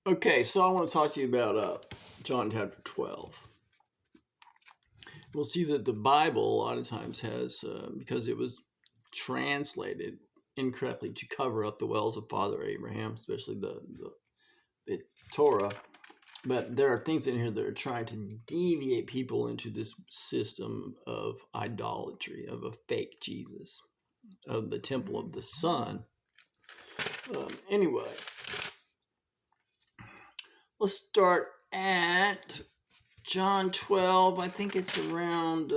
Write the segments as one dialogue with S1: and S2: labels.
S1: Okay, so I want to talk to you about John chapter 12. We'll see that the Bible a lot of times has, because it was translated incorrectly to cover up the wells of Father Abraham, especially the Torah. But there are things in here that are trying to deviate people into this system of idolatry, of a fake Jesus, of the temple of the sun. Anyway, let's start at John 12. I think it's around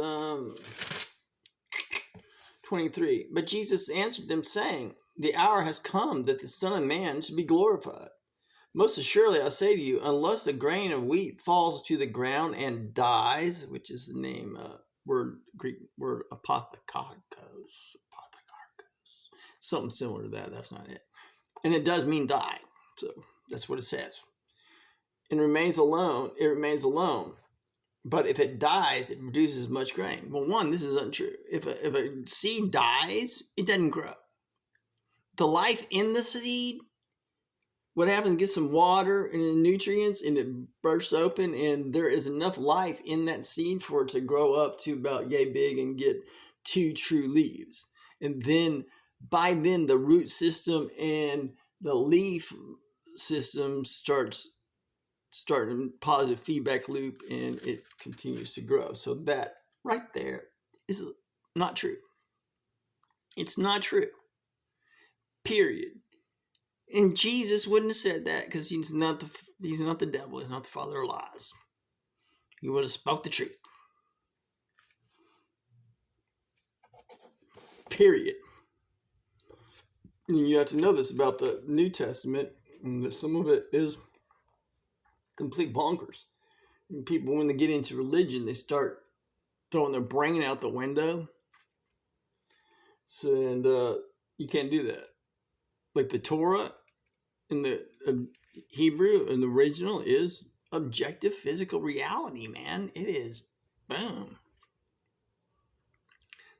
S1: 23. But Jesus answered them, saying, the hour has come that the Son of Man should be glorified. Most assuredly, I say to you, unless the grain of wheat falls to the ground and dies, which is the name, Greek word apothekarkos, something similar to that. That's not it. And it does mean die. So that's what it says. And remains alone, it remains alone. But if it dies, it produces much grain. Well, one, this is untrue. If a seed dies, it doesn't grow. The life in the seed, what happens, get some water and the nutrients, and it bursts open, and there is enough life in that seed for it to grow up to about yay big and get 2 true leaves. And then by then the root system and the leaf system starting positive feedback loop, and it continues to grow. So that right there is not true. It's not true. Period. And Jesus wouldn't have said that, because he's not the devil. He's not the father of lies. He would have spoke the truth. Period. And you have to know this about the New Testament, and that some of it is complete bonkers. And people, when they get into religion, they start throwing their brain out the window. So, and you can't do that. Like the Torah in the Hebrew, in the original, is objective physical reality, man. It is. Boom.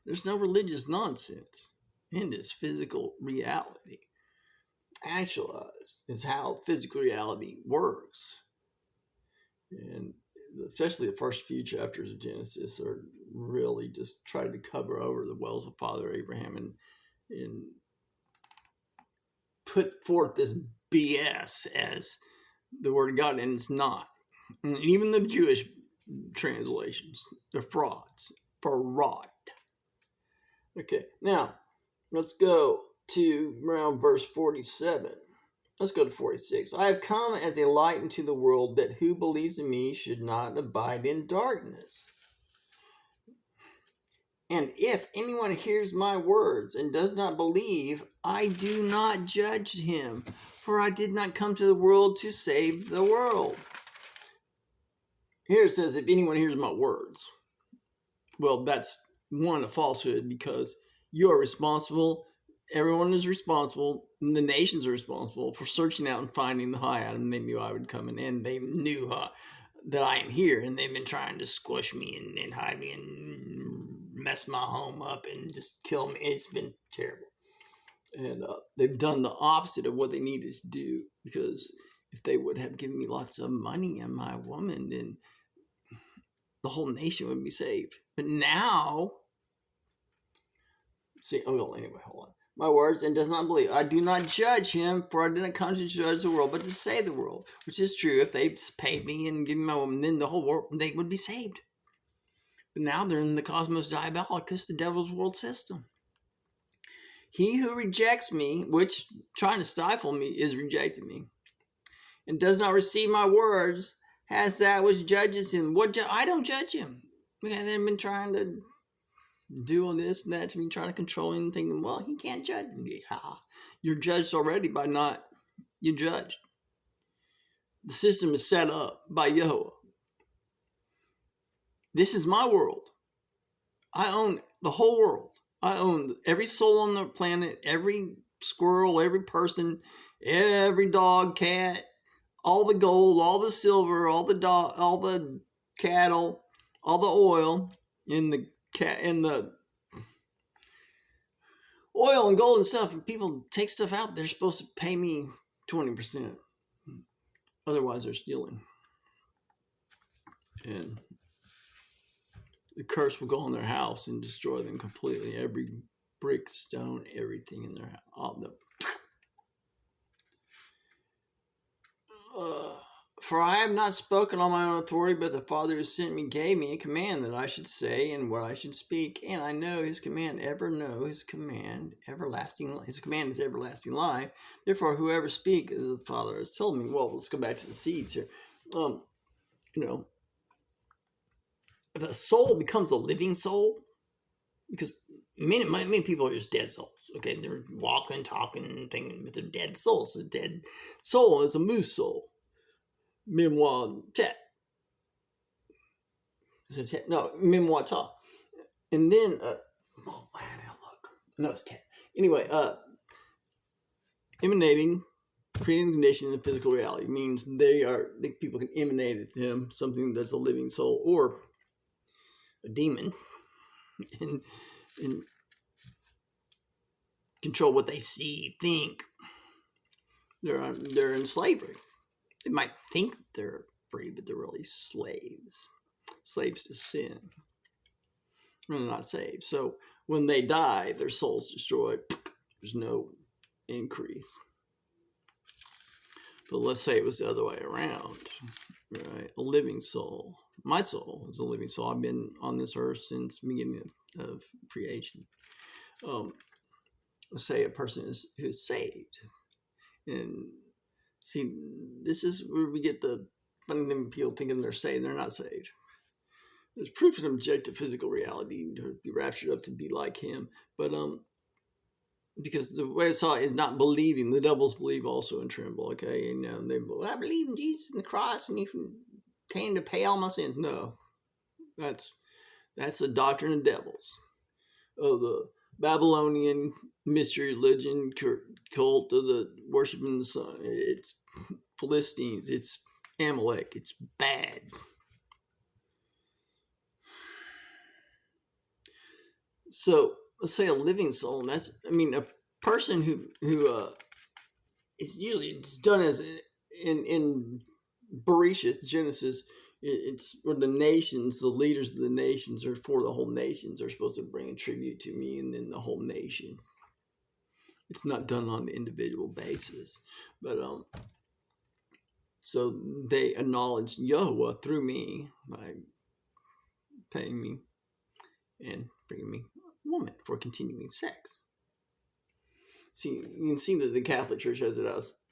S1: There's no religious nonsense in this physical reality. Actualized is how physical reality works. And especially the first few chapters of Genesis are really just trying to cover over the wells of Father Abraham and put forth this BS as the word of God, and it's not. And even the Jewish translations, they're frauds. Fraud. Okay, now let's go to around verse 47. Let's go to 46. I have come as a light into the world, that who believes in me should not abide in darkness. And if anyone hears my words and does not believe, I do not judge him, for I did not come to the world to save the world. Here it says, if anyone hears my words. Well, that's one, a falsehood, because you are responsible. Everyone is responsible, and the nations are responsible for searching out and finding the high Adam. They knew I would come, and they knew that I am here, and they've been trying to squish me and hide me and mess my home up and just kill me. It's been terrible. And they've done the opposite of what they needed to do, because if they would have given me lots of money and my woman, then the whole nation would be saved. But now, anyway, hold on. My words and does not believe. I do not judge him, for I did not come to judge the world, but to save the world. Which is true. If they paid me and gave me my woman, then the whole world, they would be saved. But now they're in the cosmos diabolicus, the devil's world system. He who rejects me, which trying to stifle me, is rejecting me, and does not receive my words, has that which judges him. I don't judge him. Okay, they've been trying to do all this and that to me, trying to control him, thinking, well, he can't judge me. You're judged already by not. You're judged. The system is set up by Yahweh. This is my world. I own the whole world. I own every soul on the planet, every squirrel, every person, every dog, cat, all the gold, all the silver, all the cattle, all the oil in the oil and gold and stuff. And people take stuff out, they're supposed to pay me 20%. Otherwise, they're stealing. And the curse will go on their house and destroy them completely. Every brick, stone, everything in their house. All the For I have not spoken on my own authority, but the Father who sent me gave me a command that I should say and what I should speak. And I know his command, his command, everlasting. His command is everlasting life. Therefore, whoever speaks, as the Father has told me. Well, let's go back to the seeds here. The soul becomes a living soul because many people are just dead souls. Okay, they're walking, talking, thinking, but they're dead souls. A dead soul is a moose soul. Memoir Tet. No, Memoir Ta. And then, oh man, look. No, it's Tet. Anyway, emanating, creating the condition in the physical reality means people can emanate at them something that's a living soul or a demon and control what they see, think. They're in slavery. They might think they're free, but they're really slaves to sin. They're not saved. So when they die, their soul's destroyed. There's no increase. But let's say it was the other way around, right? A living soul. My soul is a living soul. I've been on this earth since the beginning of creation. Let's say a person who's saved. And see, this is where we get the funny thing, people thinking they're saved, they're not saved. There's proof of objective physical reality to be raptured up to be like him. But because the way I saw it is not believing. The devils believe also and tremble, okay? And I believe in Jesus and the cross and he came to pay all my sins. No. That's the doctrine of devils. Of the Babylonian mystery religion cult of the worshiping the sun. It's Philistines. It's Amalek. It's bad. So let's say a living soul. A person who it's usually it's done as in Bereshit, Genesis. It's where the nations, the leaders of the nations, are for the whole nations are supposed to bring a tribute to me, and then the whole nation. It's not done on an individual basis, but so they acknowledge Yahweh through me by paying me and bringing me a woman for continuing sex. See, you can see that the Catholic Church has it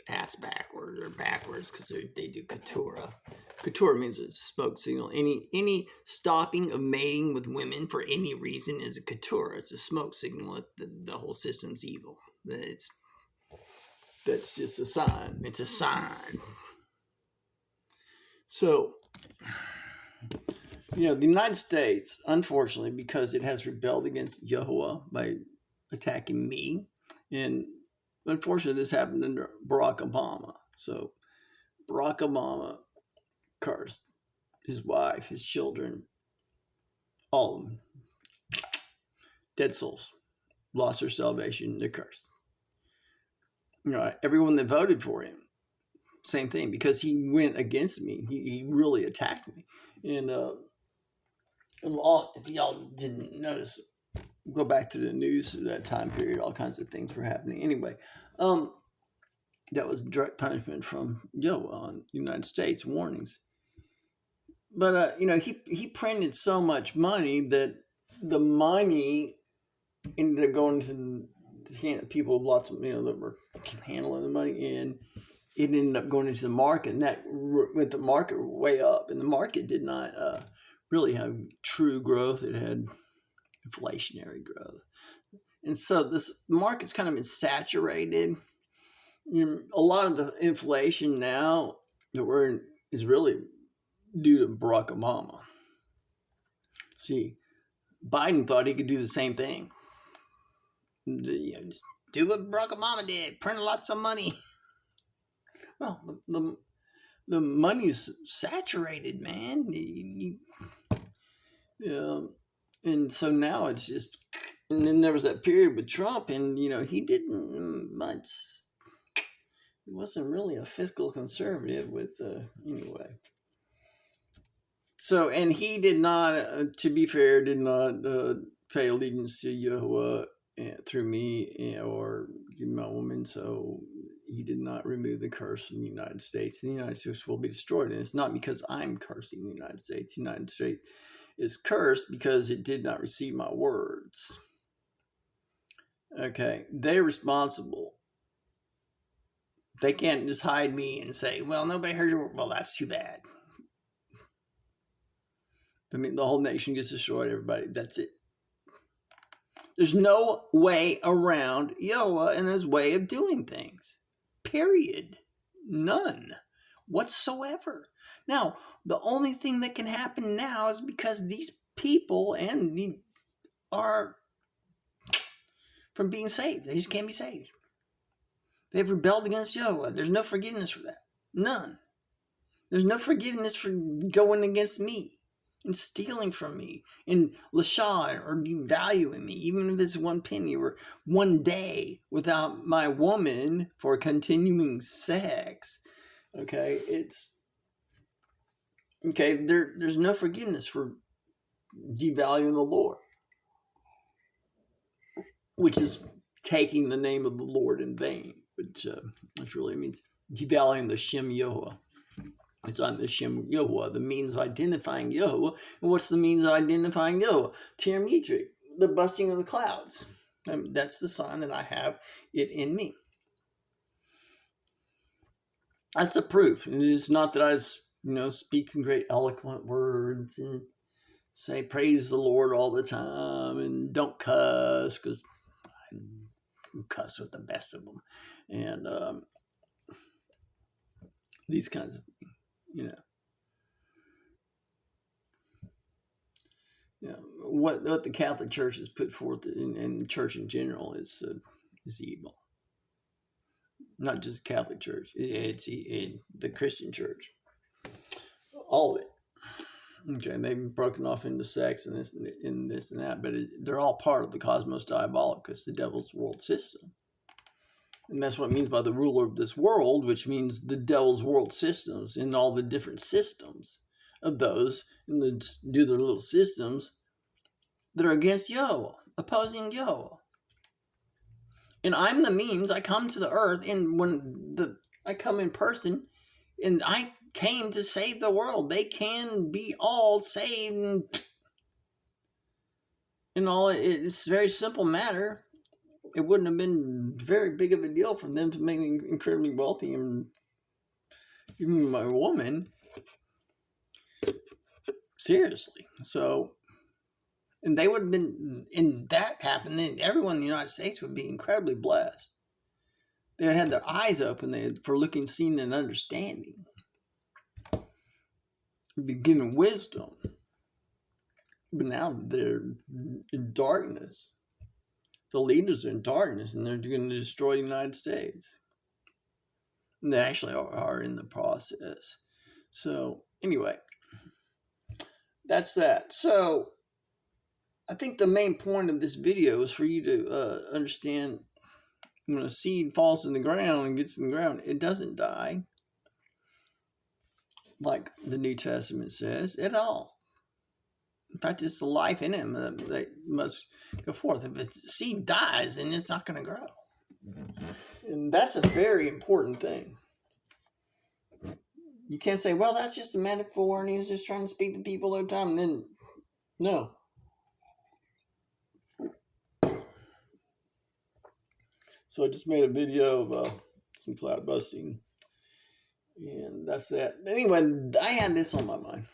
S1: ass backwards or backwards because they do Keturah. Keturah means a smoke signal. Any stopping of mating with women for any reason is a Keturah. It's a smoke signal that the whole system's evil. That's just a sign. It's a sign. So, the United States, unfortunately, because it has rebelled against Yahuwah by attacking me, and unfortunately, this happened under Barack Obama. So, Barack Obama cursed his wife, his children, all of them. Dead souls. Lost their salvation. They're cursed. Everyone that voted for him, same thing, because he went against me. He really attacked me. And if y'all didn't notice, go back to the news at that time period, all kinds of things were happening. Anyway, that was direct punishment from Yahweh on the United States, warnings. But, he printed so much money that the money ended up going to people, lots of, that were handling the money, and it ended up going into the market, and that went the market way up, and the market did not really have true growth. It had inflationary growth. And so this market's kind of been saturated. A lot of the inflation now that we're in is really due to Barack Obama. See, Biden thought he could do the same thing. Just do what Barack Obama did, print lots of money. Well, the money's saturated, man. And so now it's just, and then there was that period with Trump, and he didn't much he wasn't really a fiscal conservative with, anyway. So, and he did not, to be fair, did not pay allegiance to Yahweh through me or my woman. So he did not remove the curse from the United States. And the United States will be destroyed. And it's not because I'm cursing the United States. The United States is cursed because it did not receive my words. Okay, they're responsible. They can't just hide me and say, well, nobody heard your word. Well, that's too bad. I mean, the whole nation gets destroyed, everybody. That's it. There's no way around Yahweh and his way of doing things. Period. None whatsoever. Now, the only thing that can happen now is because these people are from being saved. They just can't be saved. They've rebelled against Yahweh. There's no forgiveness for that. None. There's no forgiveness for going against me and stealing from me and lashah or devaluing me, even if it's 1 penny or 1 day without my woman for continuing sex. Okay, there's no forgiveness for devaluing the Lord, which is taking the name of the Lord in vain, which really means devaluing the Shem Yahweh. It's on the Shem Yahweh, the means of identifying Yahweh. And what's the means of identifying Yahweh? Tirmitrik, the busting of the clouds. That's the sign that I have it in me. That's the proof. And it's not that I speak in great eloquent words and say praise the Lord all the time and don't cuss, because I cuss with the best of them. And these kinds of things. What the Catholic Church has put forth and the Church in general is evil. Not just Catholic Church; it's the Christian Church. All of it. Okay, they've been broken off into sects and this and that, but they're all part of the cosmos diabolicus, the devil's world system. And that's what it means by the ruler of this world, which means the devil's world systems and all the different systems of those, and do their little systems that are against Yahweh, opposing Yahweh. And I'm the means. I come to the earth, and when I come in person, and I came to save the world. They can be all saved, and all. It's a very simple matter. It wouldn't have been very big of a deal for them to make me incredibly wealthy and even my woman. Seriously. So, and they would have been, and that happened, then everyone in the United States would be incredibly blessed. They would have their eyes open for looking, seeing, and understanding. They'd be given wisdom. But now they're in darkness. The leaders are in darkness, and they're going to destroy the United States. And they actually are in the process. So, anyway, that's that. So, I think the main point of this video is for you to understand, when a seed falls in the ground and gets in the ground, it doesn't die, like the New Testament says, at all. In fact, it's the life in him that must go forth. If a seed dies, then it's not going to grow. And that's a very important thing. You can't say, well, that's just a metaphor and he's just trying to speak to people all the time. And then, no. So I just made a video of some cloud busting. And that's that. Anyway, I had this on my mind.